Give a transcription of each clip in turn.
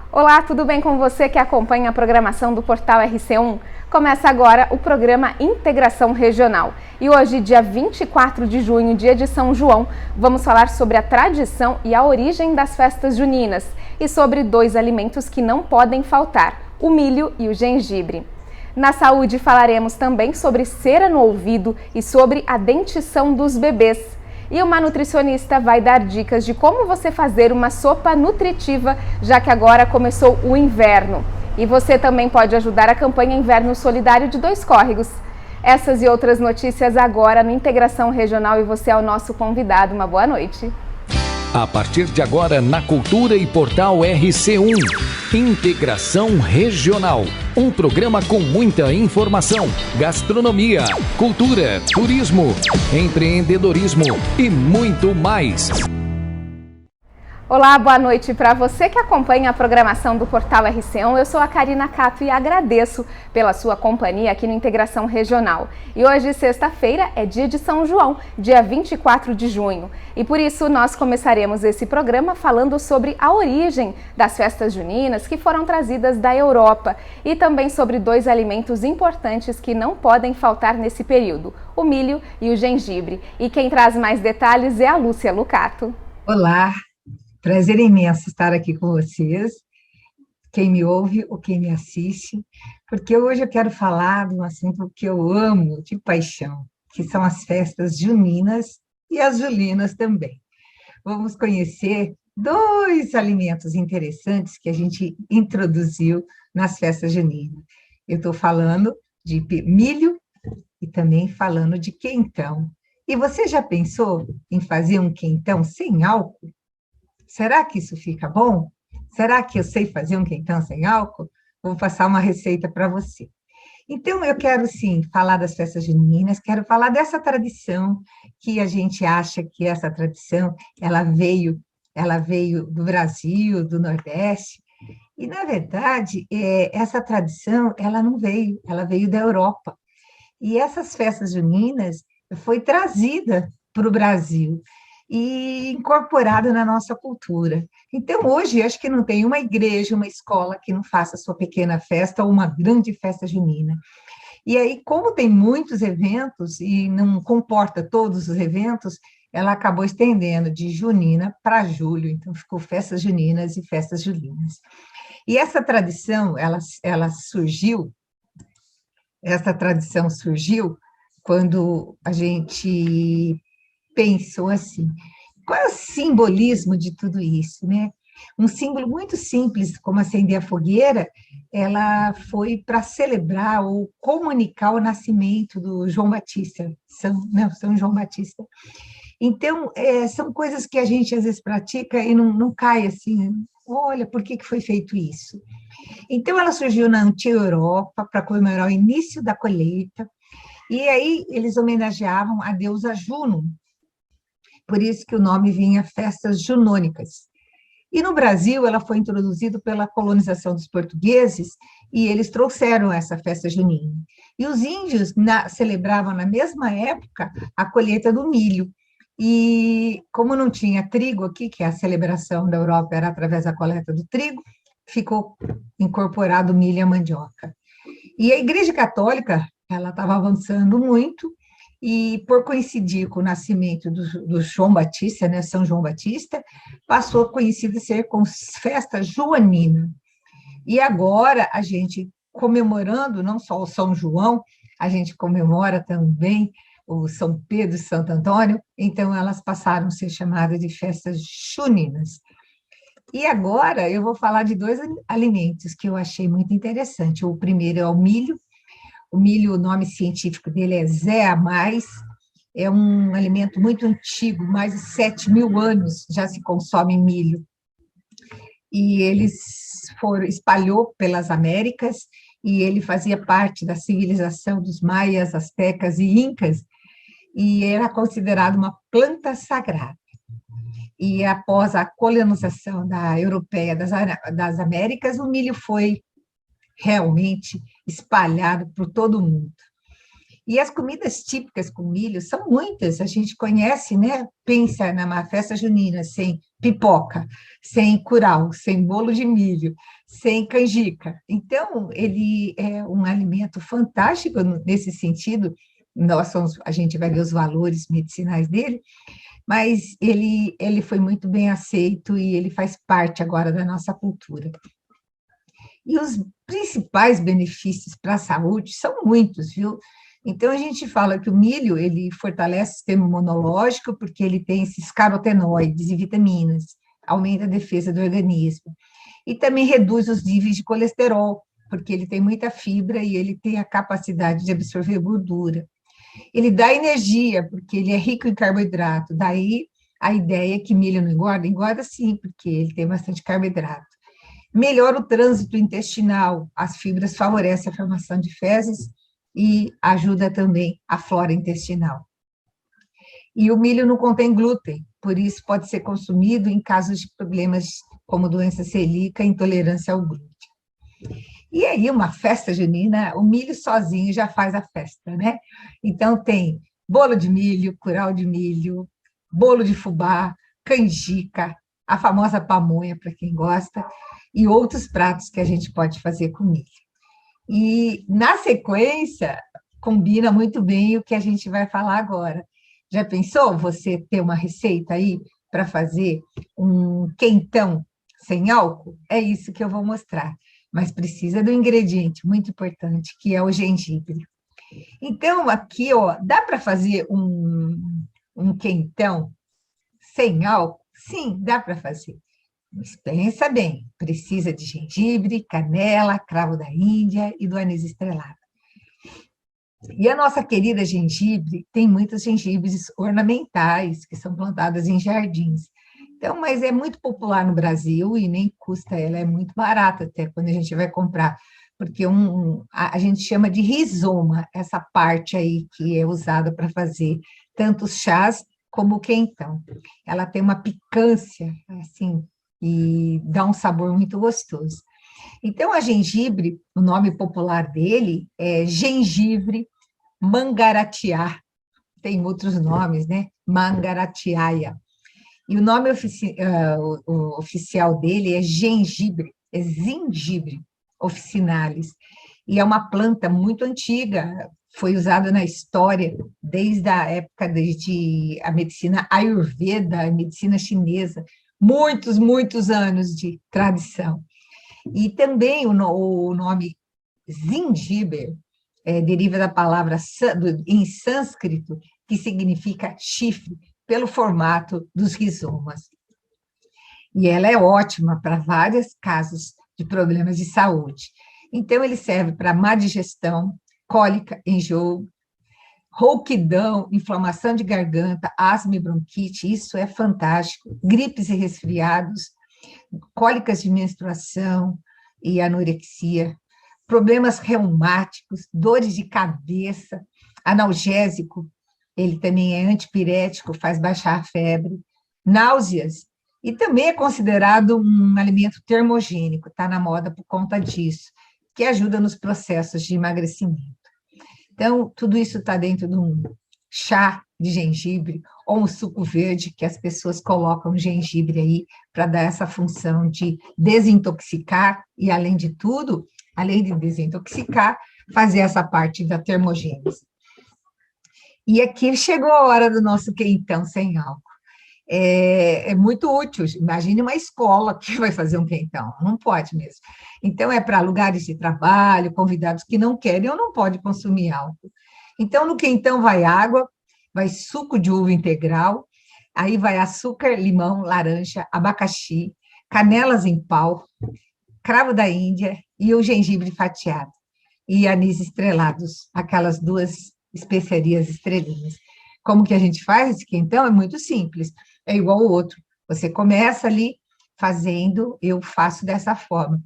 Olá, tudo bem com você que acompanha a programação do Portal RC1? Começa agora o programa Integração Regional. E hoje, dia 24 de junho, dia de São João, vamos falar sobre a tradição e a origem das festas juninas e sobre dois alimentos que não podem faltar, o milho e o gengibre. Na saúde falaremos também sobre cera no ouvido e sobre a dentição dos bebês. E uma nutricionista vai dar dicas de como você fazer uma sopa nutritiva, já que agora começou o inverno. E você também pode ajudar a campanha Inverno Solidário de Dois Córregos. Essas e outras notícias agora no Integração Regional e você é o nosso convidado. Uma boa noite. A partir de agora, na Cultura e Portal RC1, Integração Regional. Um programa com muita informação, gastronomia, cultura, turismo, empreendedorismo e muito mais. Olá, boa noite para você que acompanha a programação do Portal RC1. Eu sou a Karina Cato e agradeço pela sua companhia aqui no Integração Regional. E hoje, sexta-feira, é dia de São João, dia 24 de junho. E por isso nós começaremos esse programa falando sobre a origem das festas juninas que foram trazidas da Europa e também sobre dois alimentos importantes que não podem faltar nesse período, o milho e o gengibre. E quem traz mais detalhes é a Lúcia Lucato. Olá! Prazer imenso estar aqui com vocês, quem me ouve ou quem me assiste, porque hoje eu quero falar de um assunto que eu amo de paixão, que são as festas juninas e as julinas também. Vamos conhecer dois alimentos interessantes que a gente introduziu nas festas juninas. Eu estou falando de milho e também falando de quentão. E você já pensou em fazer um quentão sem álcool? Será que isso fica bom? Será que eu sei fazer um quentão sem álcool? Vou passar uma receita para você. Então, eu quero, sim, falar das festas juninas, quero falar dessa tradição que a gente acha que essa tradição, ela veio do Brasil, do Nordeste, e, na verdade, essa tradição, ela não veio, ela veio da Europa. E essas festas juninas foi trazida para o Brasil e incorporado na nossa cultura. Então, hoje, acho que não tem uma igreja, uma escola que não faça sua pequena festa ou uma grande festa junina. E aí, como tem muitos eventos e não comporta todos os eventos, ela acabou estendendo de junina para julho, então ficou festas juninas e festas julinas. E essa tradição, essa tradição surgiu quando a gente pensou assim, qual é o simbolismo de tudo isso, né? Um símbolo muito simples, como acender a fogueira, ela foi para celebrar ou comunicar o nascimento do João Batista, São João Batista. Então, são coisas que a gente às vezes pratica e não cai assim, olha, por que foi feito isso? Então, ela surgiu na antiga Europa para comemorar o início da colheita, e aí eles homenageavam a deusa Juno, por isso que o nome vinha Festas Junônicas. E no Brasil, ela foi introduzida pela colonização dos portugueses, e eles trouxeram essa festa junina. E os índios celebravam na mesma época a colheita do milho. E como não tinha trigo aqui, que a celebração da Europa era através da coleta do trigo, ficou incorporado o milho e a mandioca. E a Igreja Católica, ela estava avançando muito, e por coincidir com o nascimento do João Batista, né, São João Batista, passou a conhecida ser como festa joanina. E agora, a gente comemorando não só o São João, a gente comemora também o São Pedro e Santo Antônio, então elas passaram a ser chamadas de festas juninas. E agora eu vou falar de dois alimentos que eu achei muito interessante. O primeiro é o milho. O milho, o nome científico dele é Zea mais, é um alimento muito antigo, mais de 7.000 anos já se consome milho. E espalhou pelas Américas, e ele fazia parte da civilização dos maias, astecas e incas, e era considerado uma planta sagrada. E após a colonização europeia das Américas, o milho foi realmente espalhado por todo o mundo. E as comidas típicas com milho são muitas, a gente conhece, né? Pensa numa festa junina sem pipoca, sem curau, sem bolo de milho, sem canjica. Então, ele é um alimento fantástico nesse sentido. A gente vai ver os valores medicinais dele, mas ele foi muito bem aceito e ele faz parte agora da nossa cultura. E os principais benefícios para a saúde são muitos, viu? Então, a gente fala que o milho, ele fortalece o sistema imunológico, porque ele tem esses carotenoides e vitaminas, aumenta a defesa do organismo. E também reduz os níveis de colesterol, porque ele tem muita fibra e ele tem a capacidade de absorver gordura. Ele dá energia, porque ele é rico em carboidrato. Daí, a ideia é que milho não engorda. Engorda sim, porque ele tem bastante carboidrato. Melhora o trânsito intestinal, as fibras favorecem a formação de fezes e ajuda também a flora intestinal. E o milho não contém glúten, por isso pode ser consumido em casos de problemas como doença celíaca e intolerância ao glúten. E aí, uma festa junina, o milho sozinho já faz a festa, né? Então, tem bolo de milho, curau de milho, bolo de fubá, canjica, a famosa pamonha, para quem gosta, e outros pratos que a gente pode fazer com milho. E, na sequência, combina muito bem o que a gente vai falar agora. Já pensou você ter uma receita aí para fazer um quentão sem álcool? É isso que eu vou mostrar. Mas precisa do ingrediente muito importante, que é o gengibre. Então, aqui, ó, dá para fazer um quentão sem álcool? Sim, dá para fazer. Mas pensa bem, precisa de gengibre, canela, cravo da Índia e do anis estrelado. E a nossa querida gengibre tem muitos gengibres ornamentais, que são plantadas em jardins. Então, mas é muito popular no Brasil e nem custa, ela é muito barata até quando a gente vai comprar, porque a gente chama de rizoma, essa parte aí que é usada para fazer tanto os chás como o quentão. Ela tem uma picância, assim, e dá um sabor muito gostoso. Então, a gengibre, o nome popular dele é gengibre mangaratiá, tem outros nomes, né? Mangaratiaia. E o nome oficial dele é gengibre, é zingibre officinalis. E é uma planta muito antiga, foi usada na história desde a época de a medicina Ayurveda, a medicina chinesa, muitos anos de tradição. E também o nome zingiber deriva da palavra em sânscrito, que significa chifre, pelo formato dos rizomas. E ela é ótima para vários casos de problemas de saúde. Então, ele serve para má digestão, cólica, enjoo, rouquidão, inflamação de garganta, asma e bronquite, isso é fantástico, gripes e resfriados, cólicas de menstruação e anorexia, problemas reumáticos, dores de cabeça, analgésico, ele também é antipirético, faz baixar a febre, náuseas, e também é considerado um alimento termogênico, está na moda por conta disso, que ajuda nos processos de emagrecimento. Então, tudo isso está dentro de um chá de gengibre ou um suco verde, que as pessoas colocam gengibre aí para dar essa função de desintoxicar e, além de tudo, além de desintoxicar, fazer essa parte da termogênese. E aqui chegou a hora do nosso quentão sem álcool. É muito útil, imagine uma escola que vai fazer um quentão, não pode mesmo. Então, é para lugares de trabalho, convidados que não querem ou não podem consumir álcool. Então, no quentão vai água, vai suco de uva integral, aí vai açúcar, limão, laranja, abacaxi, canelas em pau, cravo da Índia e o gengibre fatiado, e anis estrelados, aquelas duas especiarias estrelinhas. Como que a gente faz esse quentão? É muito simples, é igual o outro. Você começa ali fazendo, eu faço dessa forma,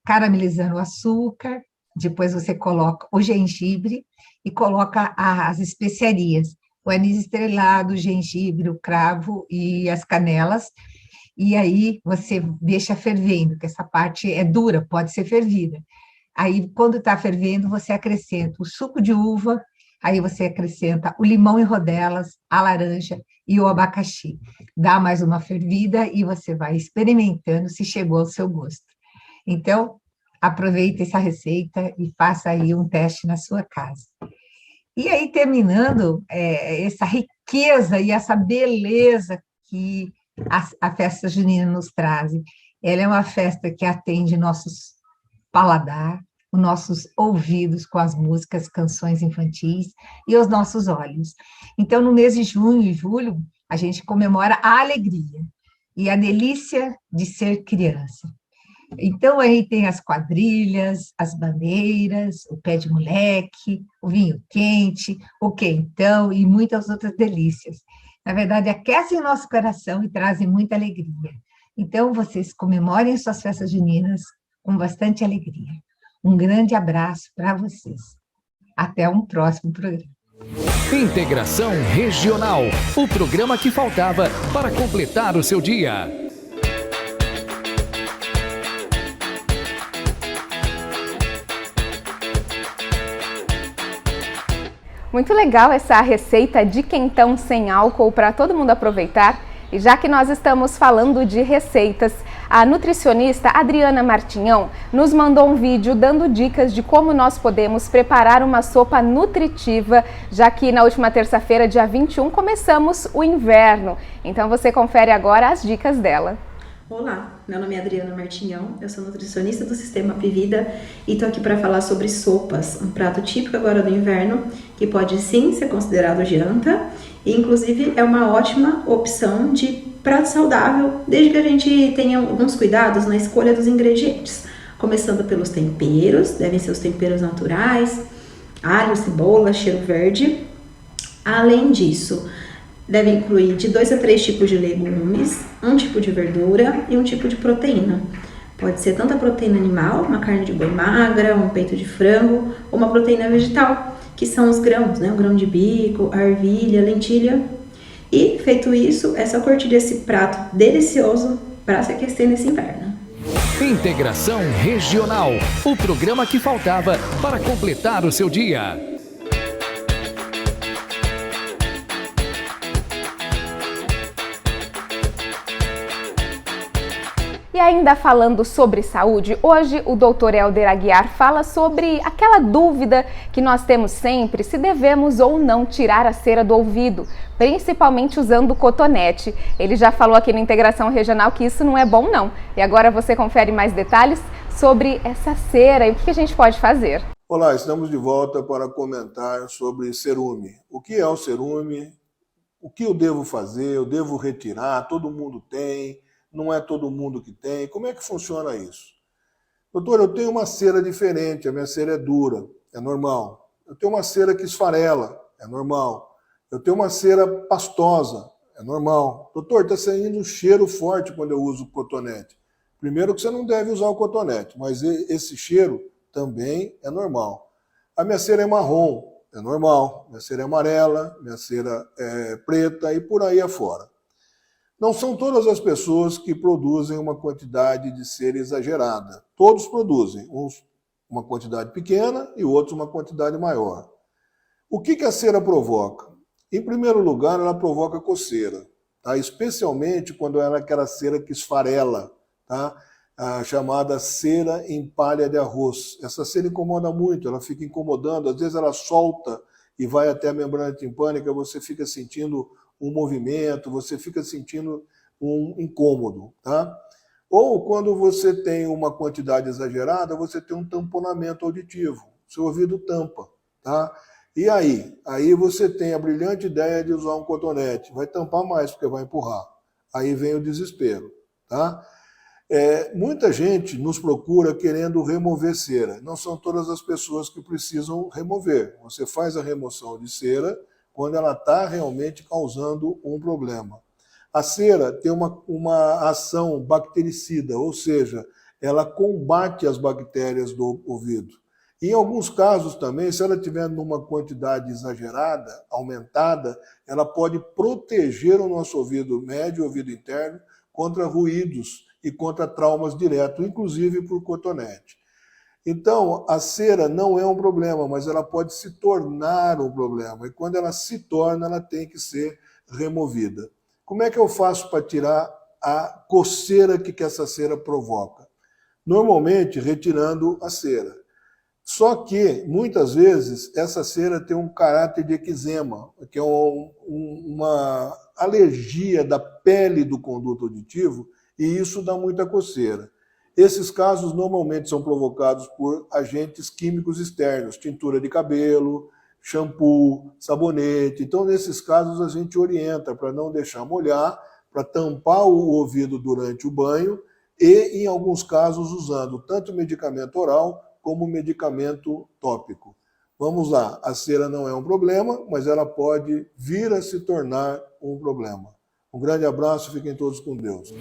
caramelizando o açúcar, depois você coloca o gengibre e coloca as especiarias, o anis estrelado, o gengibre, o cravo e as canelas, e aí você deixa fervendo, que essa parte é dura, pode ser fervida. Aí, quando está fervendo, você acrescenta o suco de uva, Aí você acrescenta o limão em rodelas, a laranja e o abacaxi. Dá mais uma fervida e você vai experimentando se chegou ao seu gosto. Então, aproveite essa receita e faça aí um teste na sua casa. E aí, terminando, essa riqueza e essa beleza que a festa junina nos traz. Ela é uma festa que atende nossos paladar, os nossos ouvidos com as músicas, canções infantis e os nossos olhos. Então, no mês de junho e julho, a gente comemora a alegria e a delícia de ser criança. Então, aí tem as quadrilhas, as bandeiras, o pé de moleque, o vinho quente, o quentão e muitas outras delícias. Na verdade, aquecem o nosso coração e trazem muita alegria. Então, vocês comemorem suas festas juninas com bastante alegria. Um grande abraço para vocês. Até um próximo programa. Integração Regional, o programa que faltava para completar o seu dia. Muito legal essa receita de quentão sem álcool para todo mundo aproveitar. E já que nós estamos falando de receitas, a nutricionista Adriana Martinhão nos mandou um vídeo dando dicas de como nós podemos preparar uma sopa nutritiva, já que na última terça-feira, dia 21, começamos o inverno. Então você confere agora as dicas dela. Olá, meu nome é Adriana Martinhão, eu sou nutricionista do Sistema Apivida e estou aqui para falar sobre sopas, um prato típico agora do inverno que pode sim ser considerado janta e inclusive é uma ótima opção de prato saudável, desde que a gente tenha alguns cuidados na escolha dos ingredientes, começando pelos temperos, devem ser os temperos naturais, alho, cebola, cheiro verde. Além disso, deve incluir de 2 a 3 tipos de legumes, um tipo de verdura e um tipo de proteína. Pode ser tanto a proteína animal, uma carne de boi magra, um peito de frango, ou uma proteína vegetal, que são os grãos, né? O grão de bico, a ervilha, a lentilha. E, feito isso, é só curtir esse prato delicioso para se aquecer nesse inverno. Integração Regional, o programa que faltava para completar o seu dia. E ainda falando sobre saúde, hoje o Dr. Helder Aguiar fala sobre aquela dúvida que nós temos sempre, se devemos ou não tirar a cera do ouvido, principalmente usando cotonete. Ele já falou aqui na Integração Regional que isso não é bom não. E agora você confere mais detalhes sobre essa cera e o que a gente pode fazer. Olá, estamos de volta para comentar sobre cerume. O que é o cerume? O que eu devo fazer? Eu devo retirar? Todo mundo tem? Não é todo mundo que tem. Como é que funciona isso? Doutor, eu tenho uma cera diferente, a minha cera é dura, é normal. Eu tenho uma cera que esfarela, é normal. Eu tenho uma cera pastosa, é normal. Doutor, está saindo um cheiro forte quando eu uso cotonete. Primeiro que você não deve usar o cotonete, mas esse cheiro também é normal. A minha cera é marrom, é normal. Minha cera é amarela, minha cera é preta e por aí afora. Não são todas as pessoas que produzem uma quantidade de cera exagerada. Todos produzem, uns uma quantidade pequena e outros uma quantidade maior. O que a cera provoca? Em primeiro lugar, ela provoca coceira, tá? Especialmente quando ela é aquela cera que esfarela, tá? A chamada cera em palha de arroz. Essa cera incomoda muito, ela fica incomodando, às vezes ela solta e vai até a membrana timpânica, você fica sentindo um movimento, você fica sentindo um incômodo, tá? Ou quando você tem uma quantidade exagerada, você tem um tamponamento auditivo, seu ouvido tampa, tá? E aí? Aí você tem a brilhante ideia de usar um cotonete, vai tampar mais porque vai empurrar. Aí vem o desespero, tá? Muita gente nos procura querendo remover cera. Não são todas as pessoas que precisam remover. Você faz a remoção de cera quando ela está realmente causando um problema. A cera tem uma ação bactericida, ou seja, ela combate as bactérias do ouvido. E em alguns casos também, se ela estiver numa quantidade exagerada, aumentada, ela pode proteger o nosso ouvido médio, ouvido interno, contra ruídos e contra traumas diretos, inclusive por cotonete. Então, a cera não é um problema, mas ela pode se tornar um problema. E quando ela se torna, ela tem que ser removida. Como é que eu faço para tirar a coceira que essa cera provoca? Normalmente, retirando a cera. Só que, muitas vezes, essa cera tem um caráter de eczema, que é uma alergia da pele do conduto auditivo, e isso dá muita coceira. Esses casos normalmente são provocados por agentes químicos externos, tintura de cabelo, shampoo, sabonete. Então, nesses casos, a gente orienta para não deixar molhar, para tampar o ouvido durante o banho e, em alguns casos, usando tanto medicamento oral como medicamento tópico. Vamos lá, a cera não é um problema, mas ela pode vir a se tornar um problema. Um grande abraço, fiquem todos com Deus.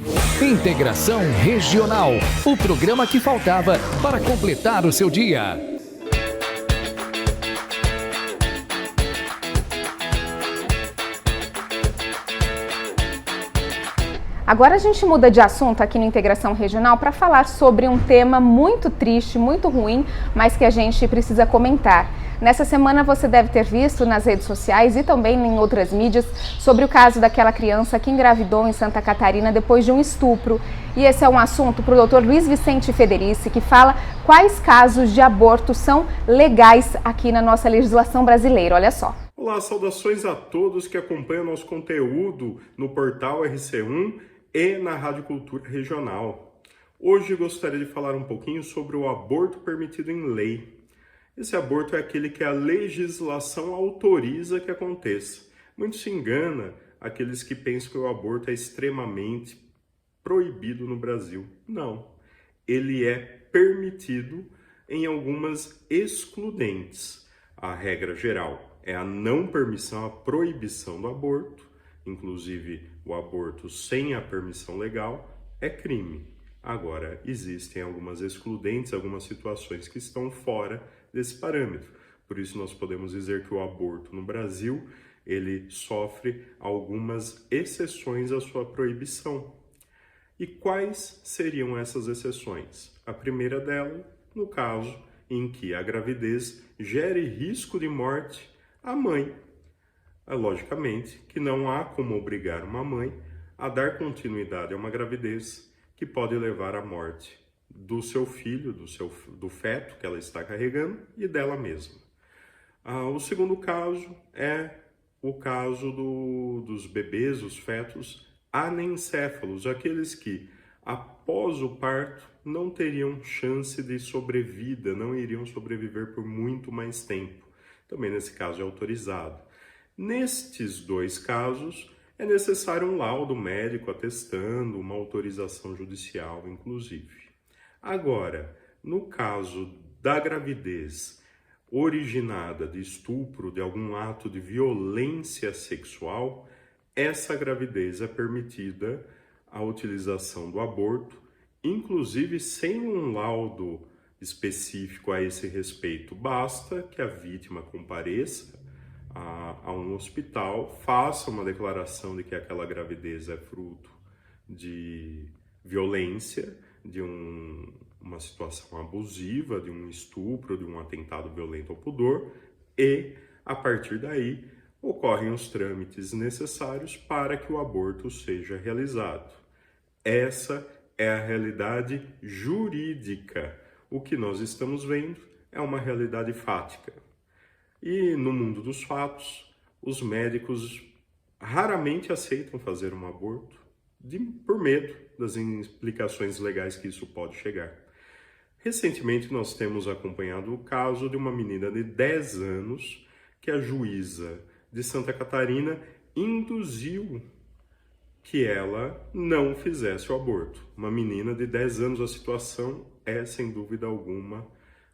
Integração Regional, o programa que faltava para completar o seu dia. Agora a gente muda de assunto aqui no Integração Regional para falar sobre um tema muito triste, muito ruim, mas que a gente precisa comentar. Nessa semana você deve ter visto nas redes sociais e também em outras mídias sobre o caso daquela criança que engravidou em Santa Catarina depois de um estupro. E esse é um assunto para o Dr. Luiz Vicente Federici, que fala quais casos de aborto são legais aqui na nossa legislação brasileira. Olha só. Olá, saudações a todos que acompanham nosso conteúdo no portal RC1 e na Rádio Cultura Regional. Hoje gostaria de falar um pouquinho sobre o aborto permitido em lei. Esse aborto é aquele que a legislação autoriza que aconteça. Muito se engana aqueles que pensam que o aborto é extremamente proibido no Brasil. Não. Ele é permitido em algumas excludentes. A regra geral é a não permissão, a proibição do aborto. Inclusive, o aborto sem a permissão legal é crime. Agora, existem algumas excludentes, algumas situações que estão fora desse parâmetro. Por isso, nós podemos dizer que o aborto no Brasil, ele sofre algumas exceções à sua proibição. E quais seriam essas exceções? A primeira delas, no caso em que a gravidez gere risco de morte à mãe. Logicamente que não há como obrigar uma mãe a dar continuidade a uma gravidez que pode levar à morte do seu filho, do feto que ela está carregando e dela mesma. O segundo caso é o caso dos bebês, os fetos anencéfalos, aqueles que após o parto não teriam chance de sobrevida, não iriam sobreviver por muito mais tempo. Também nesse caso é autorizado. Nestes dois casos, é necessário um laudo médico atestando, uma autorização judicial, inclusive. Agora, no caso da gravidez originada de estupro, de algum ato de violência sexual, essa gravidez é permitida a utilização do aborto, inclusive sem um laudo específico a esse respeito. Basta que a vítima compareça a um hospital, faça uma declaração de que aquela gravidez é fruto de violência, de uma situação abusiva, de um estupro, de um atentado violento ao pudor, e, a partir daí, ocorrem os trâmites necessários para que o aborto seja realizado. Essa é a realidade jurídica. O que nós estamos vendo é uma realidade fática. E no mundo dos fatos, os médicos raramente aceitam fazer um aborto por medo das implicações legais que isso pode chegar. Recentemente nós temos acompanhado o caso de uma menina de 10 anos que a juíza de Santa Catarina induziu que ela não fizesse o aborto. Uma menina de 10 anos, a situação é sem dúvida alguma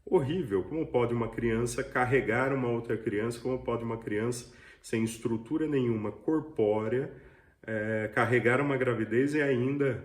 horrível. Como pode uma criança carregar uma outra criança? Como pode uma criança sem estrutura nenhuma corpórea carregar uma gravidez e ainda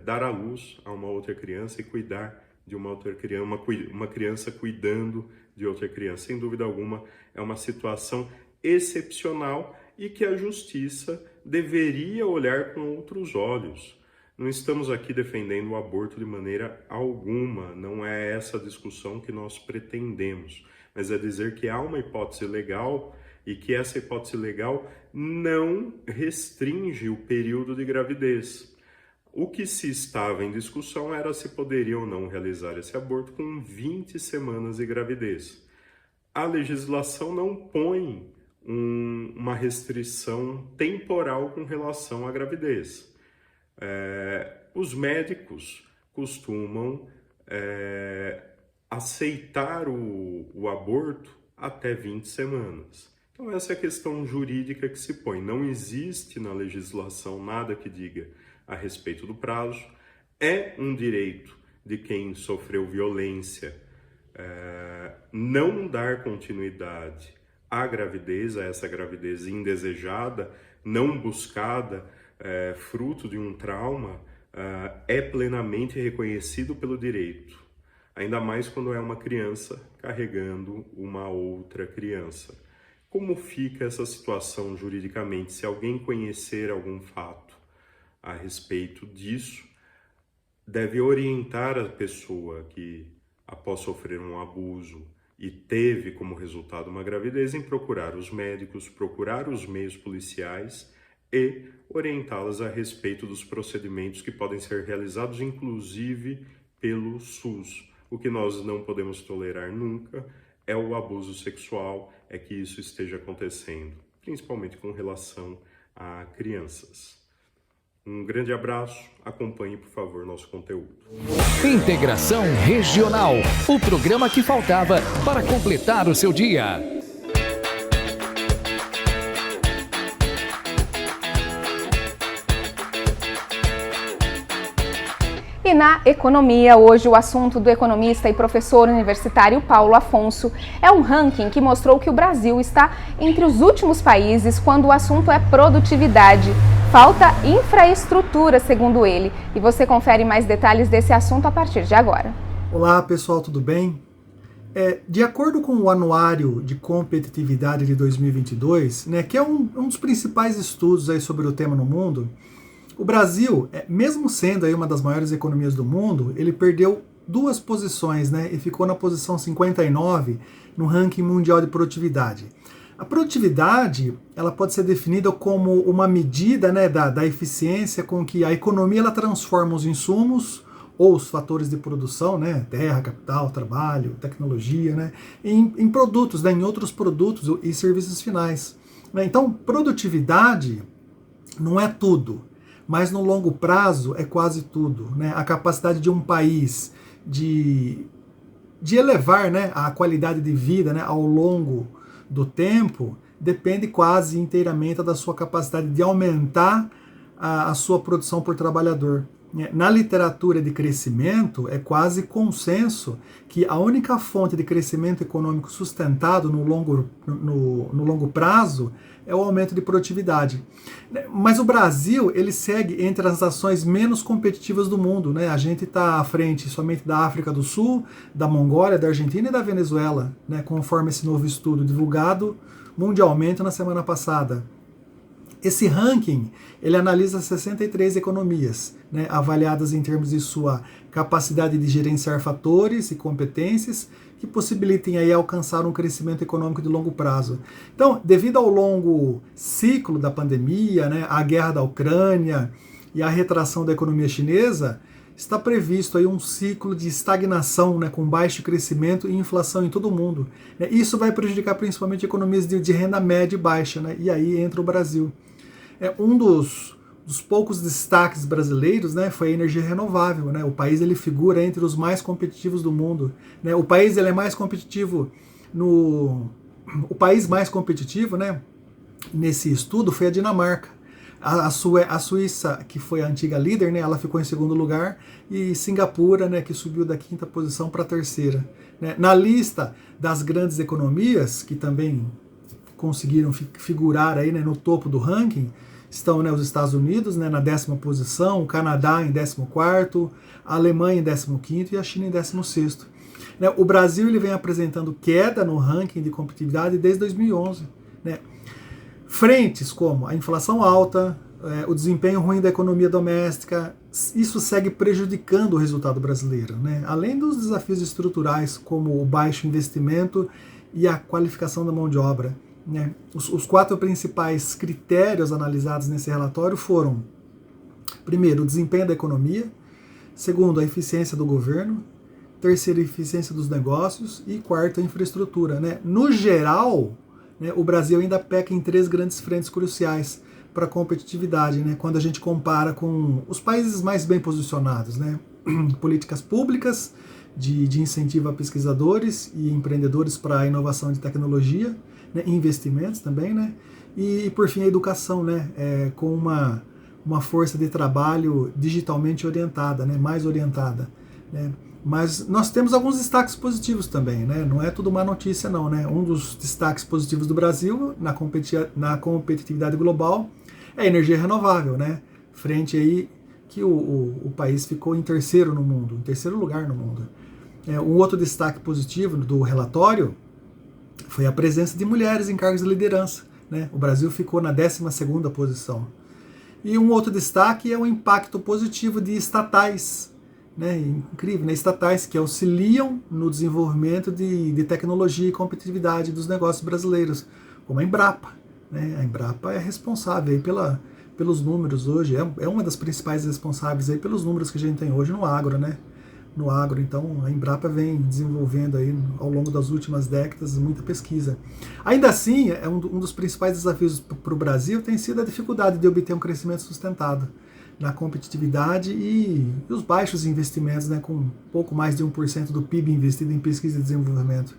dar à luz a uma outra criança e cuidar de uma outra criança, uma criança cuidando de outra criança? Sem dúvida alguma, é uma situação excepcional e que a justiça deveria olhar com outros olhos. Não estamos aqui defendendo o aborto de maneira alguma, não é essa a discussão que nós pretendemos, mas é dizer que há uma hipótese legal e que essa hipótese legal não restringe o período de gravidez. O que se estava em discussão era se poderia ou não realizar esse aborto com 20 semanas de gravidez. A legislação não põe uma restrição temporal com relação à gravidez. Os médicos costumam aceitar o aborto até 20 semanas. Então essa é a questão jurídica que se põe. Não existe na legislação nada que diga a respeito do prazo. É um direito de quem sofreu violência não dar continuidade à gravidez, a essa gravidez indesejada, não buscada, fruto de um trauma, é plenamente reconhecido pelo direito. Ainda mais quando é uma criança carregando uma outra criança. Como fica essa situação juridicamente? Se alguém conhecer algum fato a respeito disso, deve orientar a pessoa que, após sofrer um abuso e teve como resultado uma gravidez, em procurar os médicos, procurar os meios policiais e orientá-las a respeito dos procedimentos que podem ser realizados, inclusive pelo SUS. O que nós não podemos tolerar nunca é o abuso sexual, é que isso esteja acontecendo, principalmente com relação a crianças. Um grande abraço, acompanhe, por favor, nosso conteúdo. Integração Regional, o programa que faltava para completar o seu dia. E na economia, hoje o assunto do economista e professor universitário Paulo Afonso é um ranking que mostrou que o Brasil está entre os últimos países quando o assunto é produtividade. Falta infraestrutura, segundo ele. E você confere mais detalhes desse assunto a partir de agora. Olá, pessoal, tudo bem? De acordo com o Anuário de Competitividade de 2022, que é um dos principais estudos aí sobre o tema no mundo, o Brasil, mesmo sendo aí uma das maiores economias do mundo, ele perdeu 2 posições, e ficou na posição 59 no ranking mundial de produtividade. A produtividade, ela pode ser definida como uma medida da eficiência com que a economia ela transforma os insumos ou os fatores de produção, terra, capital, trabalho, tecnologia, em produtos, em outros produtos e serviços finais. Então, produtividade não é tudo, mas no longo prazo é quase tudo. A capacidade de um país de elevar a qualidade de vida ao longo do tempo depende quase inteiramente da sua capacidade de aumentar a sua produção por trabalhador. Na literatura de crescimento, é quase consenso que a única fonte de crescimento econômico sustentado no longo prazo é o aumento de produtividade. Mas o Brasil, ele segue entre as nações menos competitivas do mundo. A gente está à frente somente da África do Sul, da Mongólia, da Argentina e da Venezuela, conforme esse novo estudo divulgado mundialmente na semana passada. Esse ranking, ele analisa 63 economias, avaliadas em termos de sua capacidade de gerenciar fatores e competências que possibilitem aí alcançar um crescimento econômico de longo prazo. Então, devido ao longo ciclo da pandemia, a guerra da Ucrânia e a retração da economia chinesa, está previsto aí um ciclo de estagnação, com baixo crescimento e inflação em todo o mundo. Isso vai prejudicar principalmente economias de renda média e baixa, e aí entra o Brasil. Um dos poucos destaques brasileiros foi a energia renovável. O país ele figura entre os mais competitivos do mundo. O país ele é mais competitivo o país mais competitivo nesse estudo foi a Dinamarca. A Suíça, que foi a antiga líder, ela ficou em segundo lugar, e Singapura, que subiu da 5ª posição para a 3ª. Na lista das grandes economias, que também conseguiram figurar aí, no topo do ranking, estão os Estados Unidos na 10ª posição, o Canadá em 14º, a Alemanha em 15º e a China em 16º. O Brasil ele vem apresentando queda no ranking de competitividade desde 2011. Frentes como a inflação alta, o desempenho ruim da economia doméstica, isso segue prejudicando o resultado brasileiro, né? Além dos desafios estruturais, como o baixo investimento e a qualificação da mão de obra, né? Os 4 principais critérios analisados nesse relatório foram: primeiro, o desempenho da economia; segundo, a eficiência do governo; terceiro, a eficiência dos negócios; e quarto, a infraestrutura, né? No geral, né, o Brasil ainda peca em 3 grandes frentes cruciais para a competitividade, né, quando a gente compara com os países mais bem posicionados, né? Políticas públicas de incentivo a pesquisadores e empreendedores para a inovação de tecnologia, né, investimentos também, né? E por fim a educação, né, com uma força de trabalho digitalmente orientada, né, mais orientada, né? Mas nós temos alguns destaques positivos também, né? Não é tudo má notícia não, né? Um dos destaques positivos do Brasil na competitividade global é a energia renovável, né? Frente aí que o país ficou em terceiro lugar no mundo. Um outro destaque positivo do relatório foi a presença de mulheres em cargos de liderança, né? O Brasil ficou na 12ª posição. E um outro destaque é o impacto positivo de estatais, né? Incrível, né? Estatais que auxiliam no desenvolvimento de tecnologia e competitividade dos negócios brasileiros, como a Embrapa, né? A Embrapa é responsável aí pelos números hoje, é uma das principais responsáveis aí pelos números que a gente tem hoje no agro, né? No agro, então a Embrapa vem desenvolvendo aí ao longo das últimas décadas muita pesquisa. Ainda assim, um dos principais desafios para o Brasil tem sido a dificuldade de obter um crescimento sustentado na competitividade e os baixos investimentos, né, com pouco mais de 1% do PIB investido em pesquisa e desenvolvimento.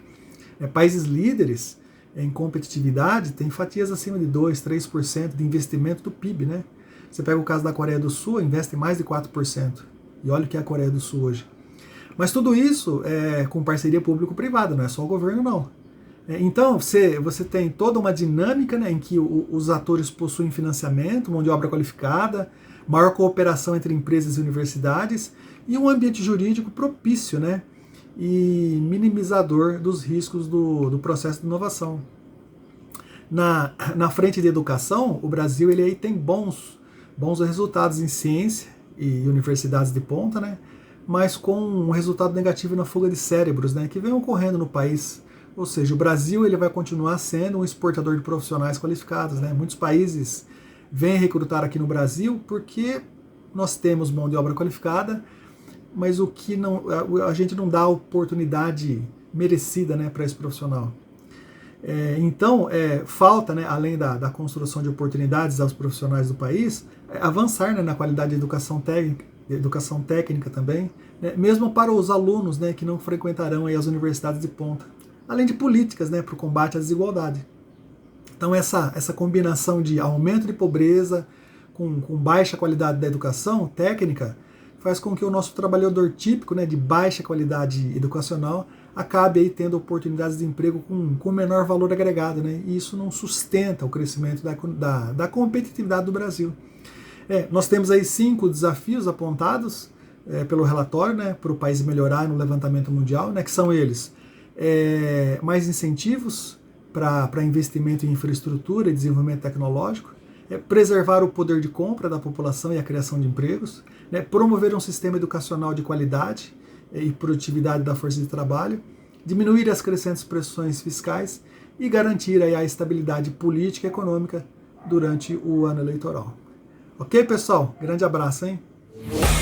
Países líderes em competitividade têm fatias acima de 2%, 3% de investimento do PIB, né? Você pega o caso da Coreia do Sul, investe mais de 4%. E olha o que é a Coreia do Sul hoje. Mas tudo isso é com parceria público-privada, não é só o governo, não. Então, você tem toda uma dinâmica, né, em que os atores possuem financiamento, mão de obra qualificada, maior cooperação entre empresas e universidades e um ambiente jurídico propício, né, e minimizador dos riscos do processo de inovação. Na frente de educação, o Brasil ele aí tem bons resultados em ciência e universidades de ponta, né, mas com um resultado negativo na fuga de cérebros, né, que vem ocorrendo no país. Ou seja, o Brasil ele vai continuar sendo um exportador de profissionais qualificados, né? Muitos países vêm recrutar aqui no Brasil porque nós temos mão de obra qualificada, mas a gente não dá a oportunidade merecida, né, para esse profissional. Então, falta, né, além da construção de oportunidades aos profissionais do país, avançar, né, na qualidade de educação técnica também, né, mesmo para os alunos, né, que não frequentarão aí as universidades de ponta, além de políticas, né, para o combate à desigualdade. Então essa combinação de aumento de pobreza com baixa qualidade da educação técnica faz com que o nosso trabalhador típico, né, de baixa qualidade educacional acabe aí tendo oportunidades de emprego com menor valor agregado, né, e isso não sustenta o crescimento da competitividade do Brasil. Nós temos aí 5 desafios apontados pelo relatório, né, para o país melhorar no levantamento mundial, né, que são eles: mais incentivos para investimento em infraestrutura e desenvolvimento tecnológico, preservar o poder de compra da população e a criação de empregos, né, promover um sistema educacional de qualidade e produtividade da força de trabalho, diminuir as crescentes pressões fiscais e garantir aí a estabilidade política e econômica durante o ano eleitoral. Ok, pessoal? Grande abraço, hein?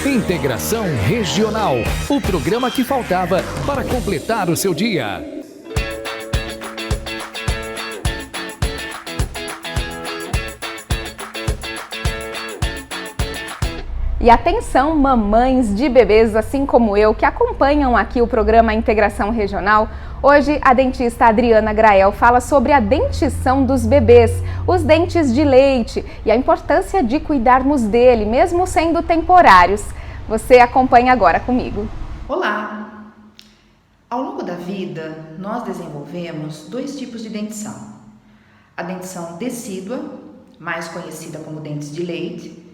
Integração Regional, o programa que faltava para completar o seu dia. E atenção, mamães de bebês, assim como eu, que acompanham aqui o programa Integração Regional. Hoje, a dentista Adriana Grael fala sobre a dentição dos bebês, os dentes de leite e a importância de cuidarmos dele, mesmo sendo temporários. Você acompanha agora comigo. Olá! Ao longo da vida, nós desenvolvemos 2 tipos de dentição. A dentição decídua, mais conhecida como dentes de leite,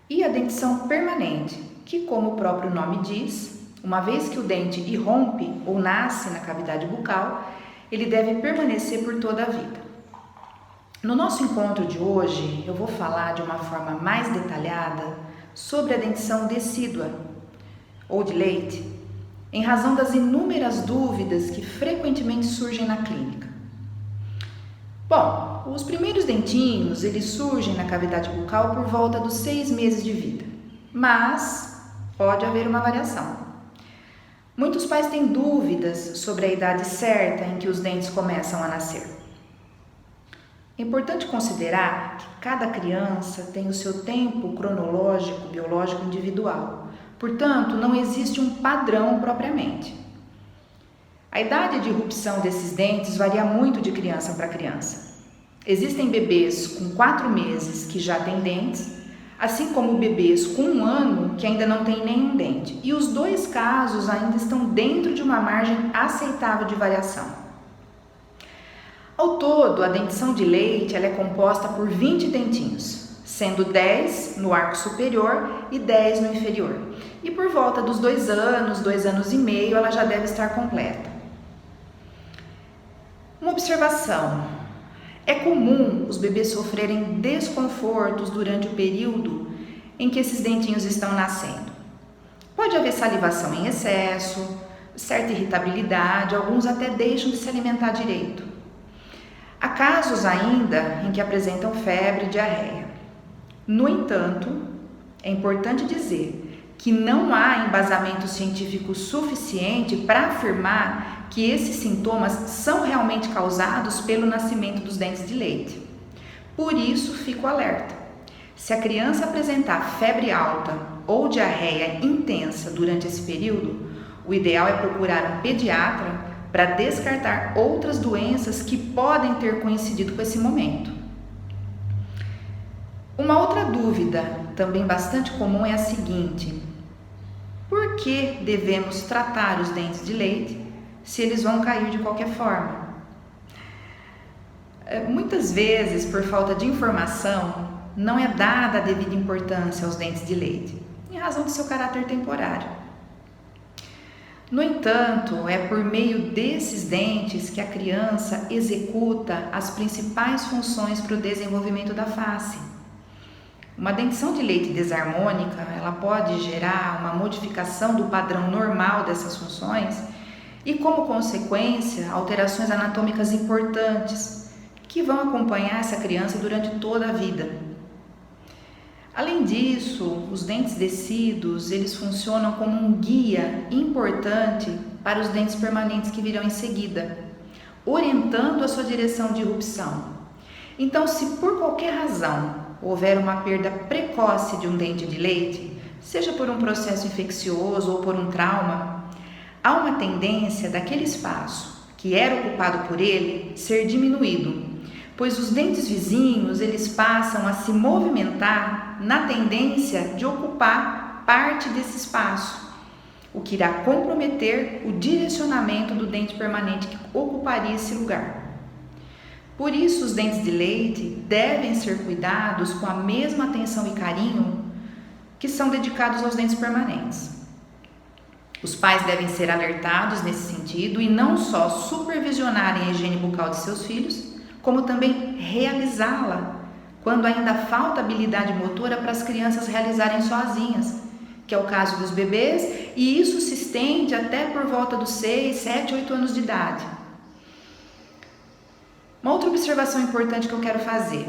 e a dentição permanente, que, como o próprio nome diz, uma vez que o dente irrompe ou nasce na cavidade bucal, ele deve permanecer por toda a vida. No nosso encontro de hoje, eu vou falar de uma forma mais detalhada sobre a dentição decídua ou de leite, em razão das inúmeras dúvidas que frequentemente surgem na clínica. Bom, os primeiros dentinhos, eles surgem na cavidade bucal por volta dos 6 meses de vida, mas pode haver uma variação. Muitos pais têm dúvidas sobre a idade certa em que os dentes começam a nascer. É importante considerar que cada criança tem o seu tempo cronológico, biológico individual. Portanto, não existe um padrão propriamente. A idade de irrupção desses dentes varia muito de criança para criança. Existem bebês com 4 meses que já têm dentes, assim como bebês com 1 ano que ainda não têm nenhum dente. E os dois casos ainda estão dentro de uma margem aceitável de variação. Ao todo, a dentição de leite ela é composta por 20 dentinhos, sendo 10 no arco superior e 10 no inferior. E por volta dos 2 anos, 2 anos e meio, ela já deve estar completa. Uma observação: é comum os bebês sofrerem desconfortos durante o período em que esses dentinhos estão nascendo. Pode haver salivação em excesso, certa irritabilidade, alguns até deixam de se alimentar direito. Há casos ainda em que apresentam febre e diarreia. No entanto, é importante dizer que não há embasamento científico suficiente para afirmar que esses sintomas são realmente causados pelo nascimento dos dentes de leite. Por isso, fico alerta. Se a criança apresentar febre alta ou diarreia intensa durante esse período, o ideal é procurar um pediatra para descartar outras doenças que podem ter coincidido com esse momento. Uma outra dúvida, também bastante comum, é a seguinte: por que devemos tratar os dentes de leite se eles vão cair de qualquer forma? Muitas vezes, por falta de informação, não é dada a devida importância aos dentes de leite, em razão de seu caráter temporário. No entanto, é por meio desses dentes que a criança executa as principais funções para o desenvolvimento da face. Uma dentição de leite desarmônica, ela pode gerar uma modificação do padrão normal dessas funções e, como consequência, alterações anatômicas importantes que vão acompanhar essa criança durante toda a vida. Além disso, os dentes decíduos, eles funcionam como um guia importante para os dentes permanentes que virão em seguida, orientando a sua direção de irrupção. Então, se por qualquer razão houver uma perda precoce de um dente de leite, seja por um processo infeccioso ou por um trauma, há uma tendência daquele espaço que era ocupado por ele ser diminuído, pois os dentes vizinhos eles passam a se movimentar na tendência de ocupar parte desse espaço, o que irá comprometer o direcionamento do dente permanente que ocuparia esse lugar. Por isso, os dentes de leite devem ser cuidados com a mesma atenção e carinho que são dedicados aos dentes permanentes. Os pais devem ser alertados nesse sentido e não só supervisionarem a higiene bucal de seus filhos, como também realizá-la quando ainda falta habilidade motora para as crianças realizarem sozinhas, que é o caso dos bebês, e isso se estende até por volta dos 6, 7, 8 anos de idade. Uma outra observação importante que eu quero fazer: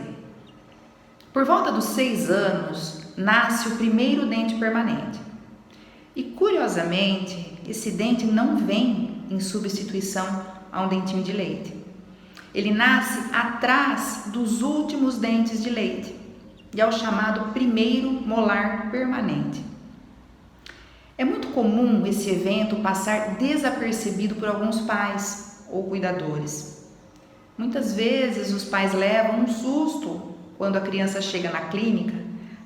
por volta dos 6 anos nasce o primeiro dente permanente e, curiosamente, esse dente não vem em substituição a um dentinho de leite. Ele nasce atrás dos últimos dentes de leite e é o chamado primeiro molar permanente. É muito comum esse evento passar desapercebido por alguns pais ou cuidadores. Muitas vezes os pais levam um susto quando a criança chega na clínica,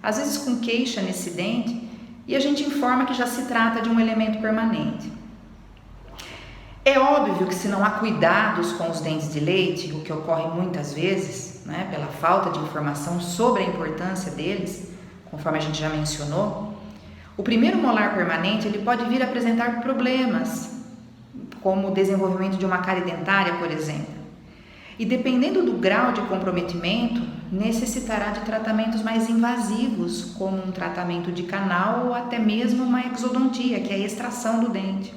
às vezes com queixa nesse dente, e a gente informa que já se trata de um elemento permanente. É óbvio que se não há cuidados com os dentes de leite, o que ocorre muitas vezes, pela falta de informação sobre a importância deles, conforme a gente já mencionou, o primeiro molar permanente ele pode vir a apresentar problemas, como o desenvolvimento de uma cárie dentária, por exemplo. e, dependendo do grau de comprometimento, necessitará de tratamentos mais invasivos, como um tratamento de canal ou até mesmo uma exodontia, que é a extração do dente.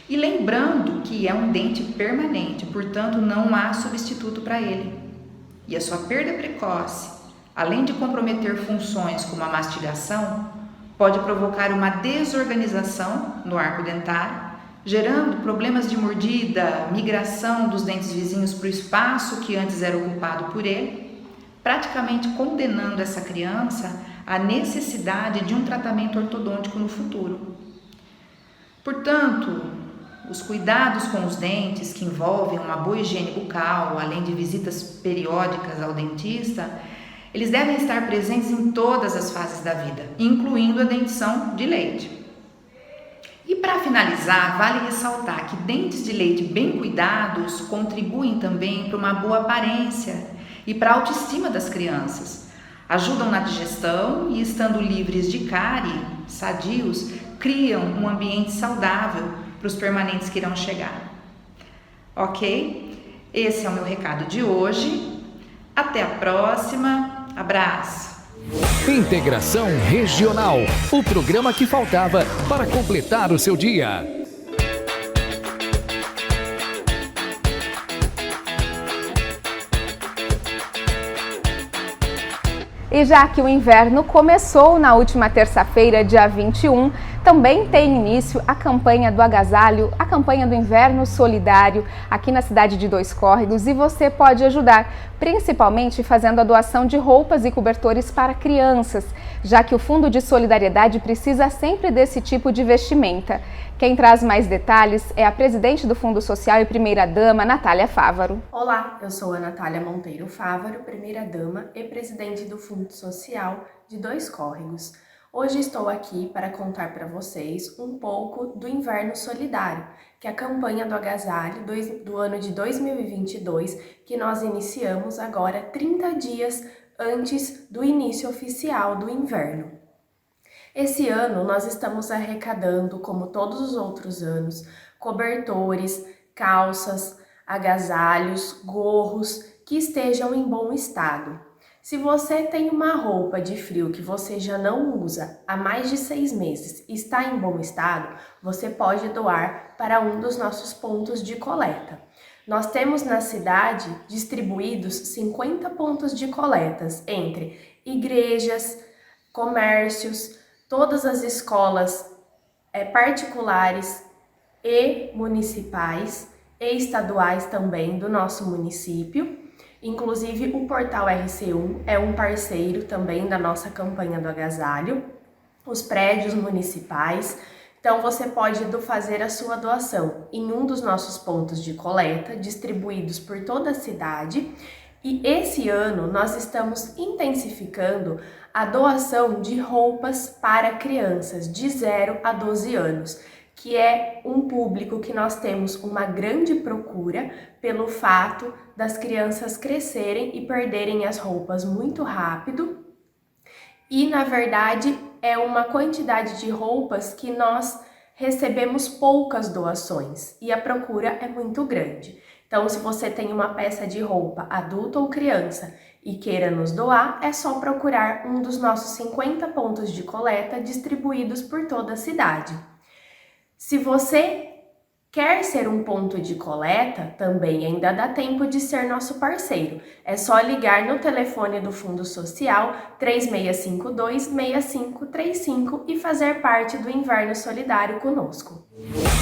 E lembrando que é um dente permanente, portanto não há substituto para ele. E a sua perda precoce, além de comprometer funções como a mastigação, pode provocar uma desorganização no arco dentário, gerando problemas de mordida, migração dos dentes vizinhos para o espaço que antes era ocupado por ele, praticamente condenando essa criança à necessidade de um tratamento ortodôntico no futuro. Portanto, os cuidados com os dentes, que envolvem uma boa higiene bucal, além de visitas periódicas ao dentista, eles devem estar presentes em todas as fases da vida, incluindo a dentição de leite. E para finalizar, vale ressaltar que dentes de leite bem cuidados contribuem também para uma boa aparência e para a autoestima das crianças. Ajudam na digestão e, estando livres de cárie, sadios, criam um ambiente saudável para os permanentes que irão chegar. Ok? Esse é o meu recado de hoje. Até a próxima. Abraço! Integração Regional, o programa que faltava para completar o seu dia. E já que o inverno começou na última terça-feira, dia 21, também tem início a campanha do agasalho, a campanha do inverno solidário aqui na cidade de Dois Córregos, e você pode ajudar, principalmente fazendo a doação de roupas e cobertores para crianças, já que o Fundo de Solidariedade precisa sempre desse tipo de vestimenta. Quem traz mais detalhes é a presidente do Fundo Social e primeira-dama, Natália Fávaro. Olá, eu sou a Natália Monteiro Fávaro, primeira-dama e presidente do Fundo Social de Dois Córregos. Hoje estou aqui para contar para vocês um pouco do Inverno Solidário, que é a campanha do agasalho do ano de 2022, que nós iniciamos agora 30 dias antes do início oficial do inverno. Esse ano nós estamos arrecadando, como todos os outros anos, cobertores, calças, agasalhos, gorros que estejam em bom estado. Se você tem uma roupa de frio que você já não usa há mais de 6 meses e está em bom estado, você pode doar para um dos nossos pontos de coleta. Nós temos na cidade distribuídos 50 pontos de coletas entre igrejas, comércios, todas as escolas particulares e municipais e estaduais também do nosso município. Inclusive, o Portal RC1 é um parceiro também da nossa campanha do agasalho, os prédios municipais. Então, você pode fazer a sua doação em um dos nossos pontos de coleta, distribuídos por toda a cidade. E esse ano, nós estamos intensificando a doação de roupas para crianças de 0 a 12 anos, que é um público que nós temos uma grande procura pelo fato das crianças crescerem e perderem as roupas muito rápido. E, na verdade, é uma quantidade de roupas que nós recebemos poucas doações e a procura é muito grande. Então, se você tem uma peça de roupa, adulto ou criança, e queira nos doar, é só procurar um dos nossos 50 pontos de coleta distribuídos por toda a cidade. Se você quer ser um ponto de coleta, também ainda dá tempo de ser nosso parceiro. É só ligar no telefone do Fundo Social 3652-6535 e fazer parte do Inverno Solidário conosco.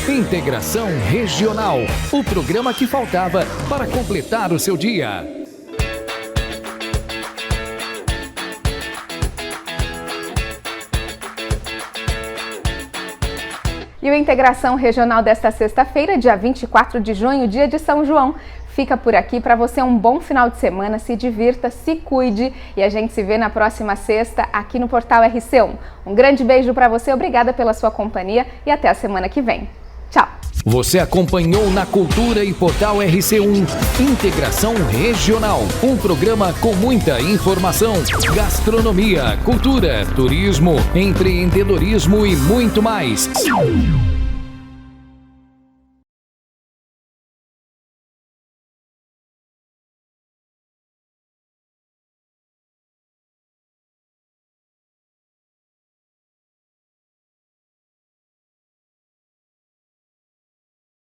Integração Regional, o programa que faltava para completar o seu dia. E o Integração Regional desta sexta-feira, dia 24 de junho, dia de São João, fica por aqui. Para você um bom final de semana, se divirta, se cuide e a gente se vê na próxima sexta aqui no Portal RC1. Um grande beijo para você, obrigada pela sua companhia e até a semana que vem. Tchau! Você acompanhou na Cultura e Portal RC1 Integração Regional, um programa com muita informação, gastronomia, cultura, turismo, empreendedorismo e muito mais.